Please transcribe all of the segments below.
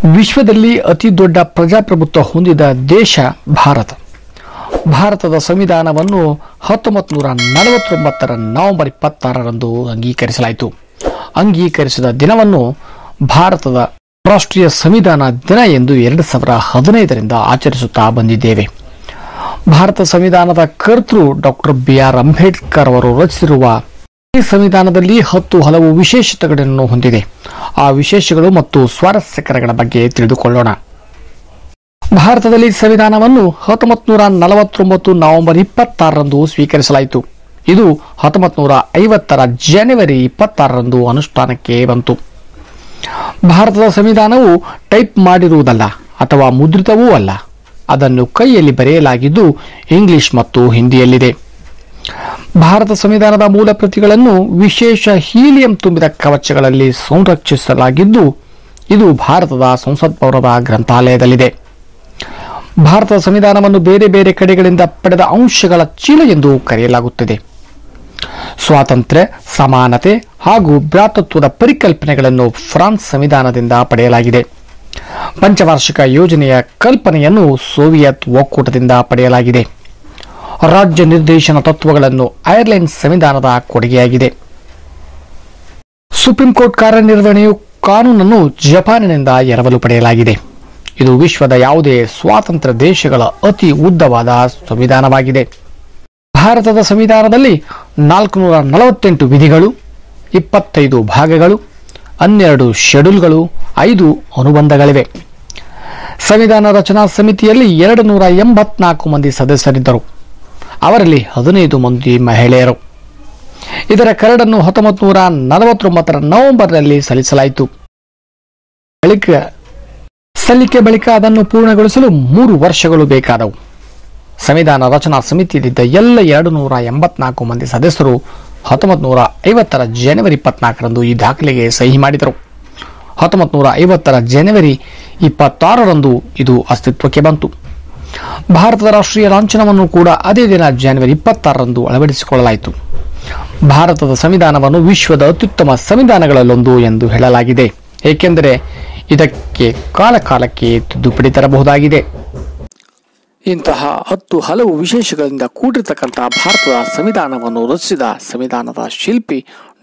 ವಿಶ್ವದಲ್ಲಿ ಅತಿ ದೊಡ್ಡ ಪ್ರಜಾಪ್ರಭುತ್ವ ಹೊಂದಿದ ದೇಶ ಭಾರತ. ಭಾರತದ ಸಂವಿಧಾನವನ್ನು 1949ರ ನವೆಂಬರ್ 26ರಂದು ಅಂಗೀಕರಿಸಲಾಯಿತು. ಅಂಗೀಕರಿಸಿದ ದಿನವನ್ನು ಭಾರತದ ರಾಷ್ಟ್ರೀಯ ಸಂವಿಧಾನ ದಿನ ಎಂದು 2015ರಿಂದ ಆಚರಿಸುತ್ತಾ ಬಂದಿದ್ದೇವೆ. ಭಾರತ ಸಂವಿಧಾನದ ಕರ್ತೃ ಡಾಕ್ಟರ್ BR ಅಂಬೇಡ್ಕರ್ ಅವರು ರಚಿಸಿರುವ ಈ ಸಂವಿಧಾನದಲ್ಲಿ 10 ಹಲವು ವಿಶೇಷತೆಗಳನ್ನು ಹೊಂದಿದೆ. ಆ ವಿಶೇಷಗಳು ಮತ್ತು ಸ್ವಾರಸ್ಯಕರಗಳ ಬಗ್ಗೆ ತಿಳಿದುಕೊಳ್ಳೋಣ. ಭಾರತದಲ್ಲಿ ಸಂವಿಧಾನವನ್ನು 1949 ನವೆಂಬರ್ 26ರಂದು ಸ್ವೀಕರಿಸಲಾಯಿತು. ಇದು 1950ರ ಜನವರಿ 26ರಂದು ಅನುಷ್ಠಾನಕ್ಕೆ ಬಂತು. ಭಾರತದ ಸಂವಿಧಾನವು ಟೈಪ್ ಮಾಡಿರುವುದಲ್ಲ ಅಥವಾ ಮುದ್ರಿತವೂ ಅಲ್ಲ. ಅದನ್ನು ಕೈಯಲ್ಲಿ ಬರೆಯಲಾಗಿದ್ದು ಇಂಗ್ಲಿಷ್ ಮತ್ತು ಹಿಂದಿಯಲ್ಲಿದೆ. ಭಾರತ ಸಂವಿಧಾನದ ಮೂಲ ಪ್ರತಿಗಳನ್ನು ವಿಶೇಷ ಹೀಲಿಯಂ ತುಂಬಿದ ಕವಚಗಳಲ್ಲಿ ಸಂರಕ್ಷಿಸಲಾಗಿದ್ದು ಇದು ಭಾರತದ ಸಂಸತ್ ಭವನದ ಗ್ರಂಥಾಲಯದಲ್ಲಿದೆ. ಭಾರತದ ಸಂವಿಧಾನವನ್ನು ಬೇರೆ ಬೇರೆ ಕಡೆಗಳಿಂದ ಪಡೆದ ಅಂಶಗಳ ಚೀಲ ಎಂದು ಕರೆಯಲಾಗುತ್ತದೆ. ಸ್ವಾತಂತ್ರ್ಯ, ಸಮಾನತೆ ಹಾಗೂ ಭ್ರಾತೃತ್ವದ ಪರಿಕಲ್ಪನೆಗಳನ್ನು ಫ್ರಾನ್ಸ್ ಸಂವಿಧಾನದಿಂದ ಪಡೆಯಲಾಗಿದೆ. ಪಂಚವಾರ್ಷಿಕ ಯೋಜನೆಯ ಕಲ್ಪನೆಯನ್ನು ಸೋವಿಯತ್ ಒಕ್ಕೂಟದಿಂದ ಪಡೆಯಲಾಗಿದೆ. ರಾಜ್ಯ ನಿರ್ದೇಶನ ತತ್ವಗಳನ್ನು ಐರ್ಲೆಂಡ್ ಸಂವಿಧಾನದ ಕೊಡುಗೆಯಾಗಿದೆ. ಸುಪ್ರೀಂ ಕೋರ್ಟ್ ಕಾರ್ಯನಿರ್ವಹಣೆಯು ಕಾನೂನನ್ನು ಜಪಾನಿನಿಂದ ಎರವಲು ಪಡೆಯಲಾಗಿದೆ. ಇದು ವಿಶ್ವದ ಯಾವುದೇ ಸ್ವಾತಂತ್ರ್ಯ ದೇಶಗಳ ಅತಿ ಉದ್ದವಾದ ಸಂವಿಧಾನವಾಗಿದೆ. ಭಾರತದ ಸಂವಿಧಾನದಲ್ಲಿ 448 ವಿಧಿಗಳು, 25 ಭಾಗಗಳು, 12 ಶೆಡ್ಯೂಲ್ಗಳು, 5 ಅನುಬಂಧಗಳಿವೆ. ಸಂವಿಧಾನ ರಚನಾ ಸಮಿತಿಯಲ್ಲಿ 284 ಮಂದಿ ಸದಸ್ಯರಿದ್ದರು. ಅವರಲ್ಲಿ 15 ಮಂದಿ ಮಹಿಳೆಯರು. ಇದರ ಕರಡನ್ನು 1949ರ ನವೆಂಬರ್ನಲ್ಲಿ ಸಲ್ಲಿಸಲಾಯಿತು. ಸಲ್ಲಿಕೆ ಬಳಿಕ ಅದನ್ನು ಪೂರ್ಣಗೊಳಿಸಲು 3 ವರ್ಷಗಳು ಬೇಕಾದವು. ಸಂವಿಧಾನ ರಚನಾ ಸಮಿತಿಯಲ್ಲಿದ್ದ ಎಲ್ಲ 284 ಮಂದಿ ಸದಸ್ಯರು 1950ರ ಜನವರಿ 24ರಂದು ಈ ದಾಖಲೆಗೆ ಸಹಿ ಮಾಡಿದರು. 1950ರ ಜನವರಿ 26ರಂದು ಇದು ಅಸ್ತಿತ್ವಕ್ಕೆ ಬಂತು. ಭಾರತದ ರಾಷ್ಟ್ರೀಯ ಲಾಂಛನವನ್ನು ಕೂಡ ಅದೇ ದಿನ ಜನವರಿ 26ರಂದು ಅಳವಡಿಸಿಕೊಳ್ಳಲಾಯಿತು. ಭಾರತದ ಸಂವಿಧಾನವನ್ನು ವಿಶ್ವದ ಅತ್ಯುತ್ತಮ ಸಂವಿಧಾನಗಳಲ್ಲೊಂದು ಎಂದು ಹೇಳಲಾಗಿದೆ, ಏಕೆಂದರೆ ಇದಕ್ಕೆ ಕಾಲಕಾಲಕ್ಕೆ ತಿದ್ದುಪಡಿ ತರಬಹುದಾಗಿದೆ. ಇಂತಹ 10 ಹಲವು ವಿಶೇಷಗಳಿಂದ ಕೂಡಿರತಕ್ಕಂತಹ ಭಾರತದ ಸಂವಿಧಾನವನ್ನು ರಚಿಸಿದ ಸಂವಿಧಾನದ ಶಿಲ್ಪಿ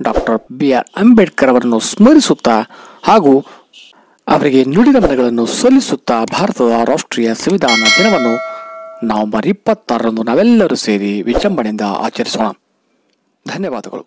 ಡಾಕ್ಟರ್ BR ಅಂಬೇಡ್ಕರ್ ಅವರನ್ನು ಸ್ಮರಿಸುತ್ತಾ ಹಾಗೂ ಅವರಿಗೆ ನುಡಿದ ಮನಗಳನ್ನು ಸಲ್ಲಿಸುತ್ತಾ ಭಾರತದ ರಾಷ್ಟ್ರೀಯ ಸಂವಿಧಾನ ದಿನವನ್ನು ನವೆಂಬರ್ 26ರಂದು ನಾವೆಲ್ಲರೂ ಸೇರಿ ವಿಜೃಂಭಣೆಯಿಂದ ಆಚರಿಸೋಣ. ಧನ್ಯವಾದಗಳು.